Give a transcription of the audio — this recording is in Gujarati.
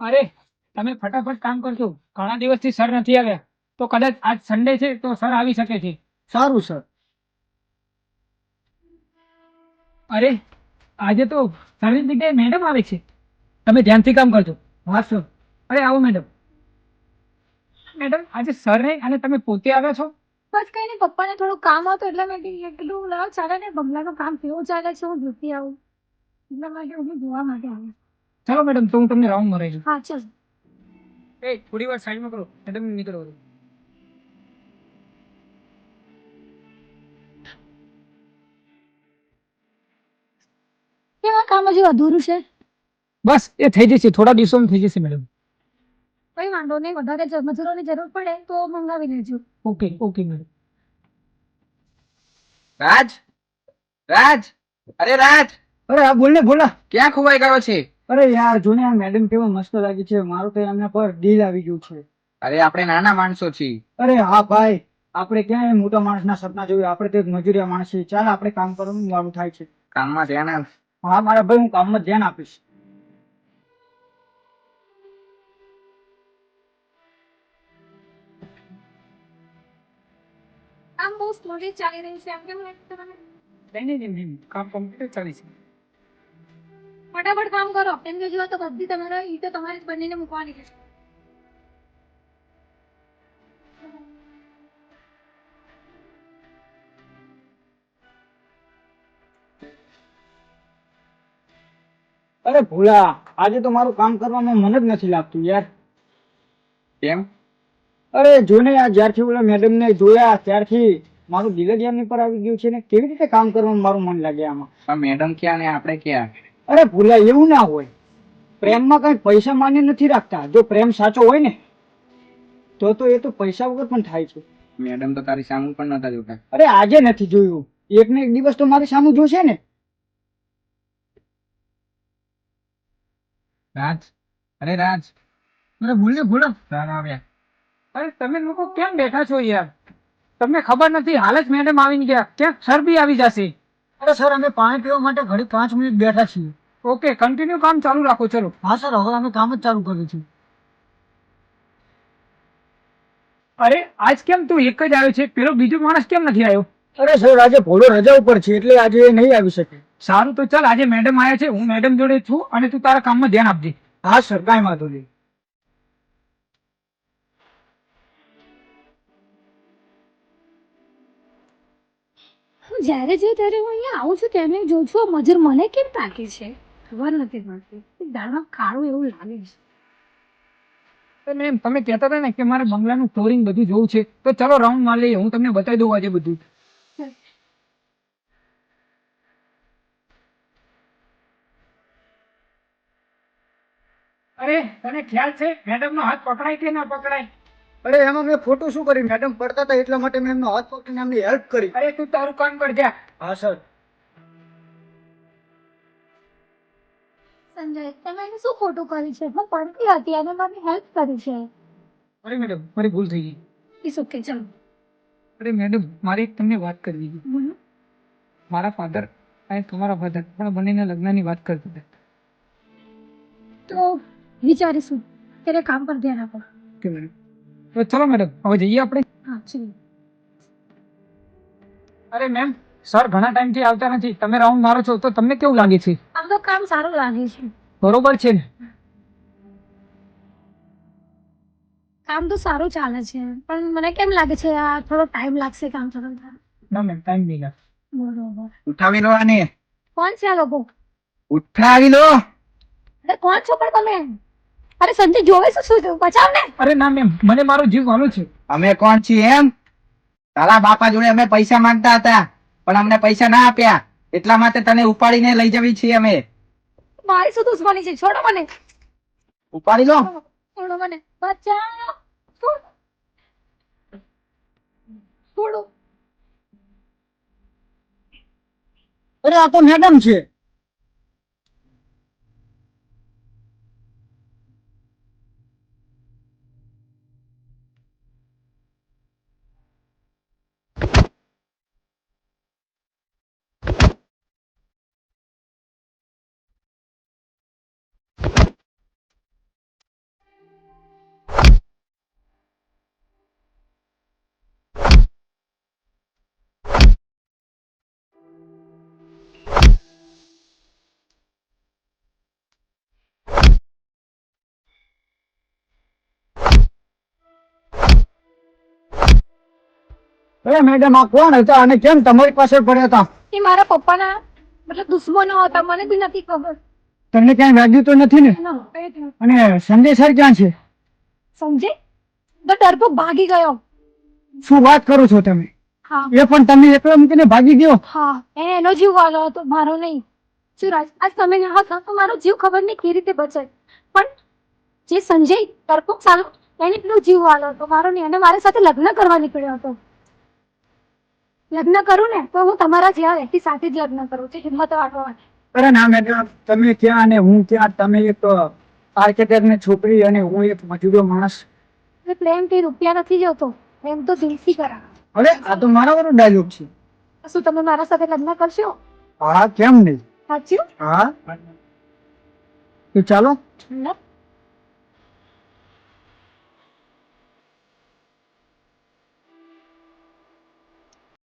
અરે તમે ફટાફટ કામ કરજો. ઘણા દિવસથી સર નથી આવ્યા, તો કદાચ આજ સન્ડે છે તો સર આવી શકે છે. સારું સર. અરે આજે તો સરની જગ્યાએ મેડમ આવે છે. તમે ધ્યાનથી કામ કરજો. હા સર. અરે આવો મેડમ. મેડમ આજે સર નહીં અને તમે પોતે આવ્યા છો? બસ કઈ નહીં, પપ્પાને થોડું કામ હતું એટલે મેં કીધું લાવ ચાલે ને બંગલાનું કામ કેવું ચાલે છે હું જોતી આવું, એટલા માટે હું જોવા માટે આવી. ચલો મેડમ, તો હું તમને રાઉન્ડ મરાઈ દઉં. હા ચાલ. એ થોડી વાર સાઈડમાં કરો મેડમ, નીકળો. કેવા કામ હજી અધૂરું છે? બસ એ થઈ જશે, થોડા દિવસોમાં થઈ જશે મેડમ. કઈ વાંધો નહીં, વધારે મજૂરોની જરૂર પડે તો મંગાવી લેજો. Okay okay madam. Raj, Raj, અરે રાજ, અરે આ બોલ ને બોલા. ક્યાં ખોવાઈ ગયો છે? અરે યાર જોને આ મેડમ કેવો મસ્ત લાગી છે, મારું તો એમના પર દિલ આવી ગયું છે. અરે આપણે નાના માણસો છીએ. અરે હા ભાઈ, આપણે ક્યાં મોટા માણસના સપના જોયું, આપણે તો એક મજૂરિયા માણસ છીએ. ચાલ આપણે કામ કરવાનું મારું થાય છે. કામમાં ધ્યાન આપ. હા મારા ભાઈ, હું કામમાં ધ્યાન આપીશ. કામ બહુ સ્લોલી ચાલી રહ્યું છે, આમ કેમ લાગે તમને? નહીં, કામ કમ્પ્લીટ ચાલે છે. ફટાફટ કામ કરો, એમ કે જો તો બધી તમારા ઈટો તમારે જ બનીને મૂકવાની છે. અરે ભોલા, આજે તો મારું કામ કરવામાં મન જ નથી લાગતું યાર. કેમ? અરે જોને આ જ્યારથી ઓલા મેડમ ને જોયા ત્યારથી મારું દિલ જ એમની પર આવી ગયું છે ને. કેવી રીતે કામ કરવાનું મારું મન લાગે આમાં. આ મેડમ ક્યાં ને આપણે ક્યાં? અરે ભૂલા, એવું ના હોય. પ્રેમમાં કઈ પૈસા માન્ય નથી રાખતા. જો પ્રેમ સાચો હોય ને તો એ તો પૈસા વગર પણ થાય છે. મેડમ તો તારી સામું પણ નતા જોતા. અરે આજે નથી જોયું, એક ને એક દિવસ તો મારી સામે જોશે ને. રાજ, અરે રાજ, અરે બોલ ને બોલો. સર આવ્યા. અરે તમે લોકો કેમ બેઠા છો યાર? તમને ખબર નથી, હાલ જ મેડમ આવીને ગયા, ક્યાંક સર બી આવી જશે. અરે સર, અમે પાણી પીવા માટે ઘડી 5 મિનિટ બેઠા છીએ. ઓકે, કન્ટિન્યુ કામ ચાલુ રાખો. ચલો. હા સર, હવે અમે કામ જ ચાલુ કર્યું છે. અરે આજ કેમ તું એક જ આવ્યો છે, પેલો બીજો માણસ કેમ નથી આવ્યો? અરે સર, આજે ભોલો રજા ઉપર છે એટલે આજે એ નહીં આવી શકે. સારું તો ચાલ, આજે મેડમ આવ્યા છે, હું મેડમ જોડે છું અને તું તારા કામમાં ધ્યાન આપજે. હા સર, કાંઈ વાંધો નહીં. હું જ્યારે જોઉં ત્યારે હું અહીંયા આવું છું ત્યારે જોઉં છું આ મજૂર મને કેમ તાકે છે, ખબર નથી પડતી. દાળમાં કાળું એવું લાગે છે. તો મેમ, તમે કહેતા હતા ને કે મારે બંગલાનું ફ્લોરિંગ બધું જોવું છે, તો ચલો રાઉન્ડ મારી લઈએ, હું તમને બતાવી દઉં આજે બધું. અરે તને ખ્યાલ છે મેડમ નો હાથ પકડાય કે ના પકડાય? અરે એમાં મેં ખોટું શું કર્યું? મેડમ પડતા હતા એટલા માટે મેં એમનો હાથ પકડીને એમની હેલ્પ કરી. અરે તું તારું કામ કર જા. હા સર. સંજય, તમે એને શું ખોટું કર્યું છે? હું પડતી હતી અને મને હેલ્પ કરી છે. અરે મેડમ, મારી ભૂલ થઈ ગઈ. ઇટ્સ ઓકે, ચલો. અરે મેડમ, મારી એક તમને વાત કરવી છે. બોલો. મારા ફાધર અને તમારા ફાધર પણ બંનેના લગ્નની વાત કરતા હતા. તો વિચારીશું, ત્યારે કામ પર ધ્યાન આપો. Okay madam. તો ચલો મેડમ, હવે જઈએ આપણે. હા ચલો. અરે મેમ, સર ઘણા ટાઈમથી આવતા નથી, તમે રાઉન્ડ મારો છો તો તમને કેવું લાગે છે? આમ તો કામ સારું લાગે છે. બરોબર છે ને? કામ તો સારું ચાલે છે, પણ મને કેમ લાગે છે આ થોડો ટાઈમ લાગશે કામ થતા. ના મેમ, ટાઈમ નહીં લાગે. બરોબર. ઉઠાવી લો આને. કોણ છે આ લોકો? ઉઠાવી લો. અરે કોણ છો પણ તમે? અરે સંજય, જોવે શું થયું? બચાવ ને. અરે ના મેમ, મને મારો જીવ વાલો છે. અમે કોણ છીએ એમ? તારા બાપા જોડે અમે પૈસા માંગતા હતા, પણ અમને પૈસા ના આપ્યા, એટલા માટે તને ઉપાડીને લઈ જવી છીએ અમે. મારી શું દુશ્મની છે? છોડો મને. ઉપાડી લો. છોડો મને. બચાવ. છોડો. અરે આ તો મેડમ છે. અરે મેડમ આ કોણ હતા અને કેમ તમારી પાસે પડ્યા હતા? એ મારા પપ્પાના મતલબ દુશ્મનો હતા, મને બી નથી ખબર. તમને ક્યાંય વાગ્યું તો નથી ને? ના, એ જ નથી. અને સંજય સર ક્યાં છે? સમજે? તો ડરપોક ભાગી ગયો. શું વાત કરો છો તમે? હા એ પણ તમે એકલા મૂકીને ભાગી ગયો? હા, એનો જીવ વાલો હતો, મારો નહીં. શું રાજ, આજ તમે ના હોત તો મારો જીવ ખબર નહીં કેવી રીતે બચાય. પણ જે સંજય ડરપોક સાલો, એને એટલો જીવ વાલો હતો, મારો નહીં. અને મારી સાથે લગ્ન કરવા નીકળ્યો હતો. લગ્ન કરું ને તો હું તમારા જેવા વ્યક્તિ સાથે જ લગ્ન કરું છું, હિંમત વાળવા માટે. અરે ના મેડમ, તમે ક્યાં અને હું ક્યાં? તમે એક આર્કિટેક્ટ ની છોકરી અને હું એક મજૂરો માણસ. એટલે પ્રેમ કઈ રૂપિયા નથી જોતો, પ્રેમ તો દિલથી કરા. અરે આ તો મારા વાળો ડાયલોગ છે. શું તમે મારા સાથે લગ્ન કરશો? હા, કેમ નહીં? સાચું? હા, તો ચાલો. ના.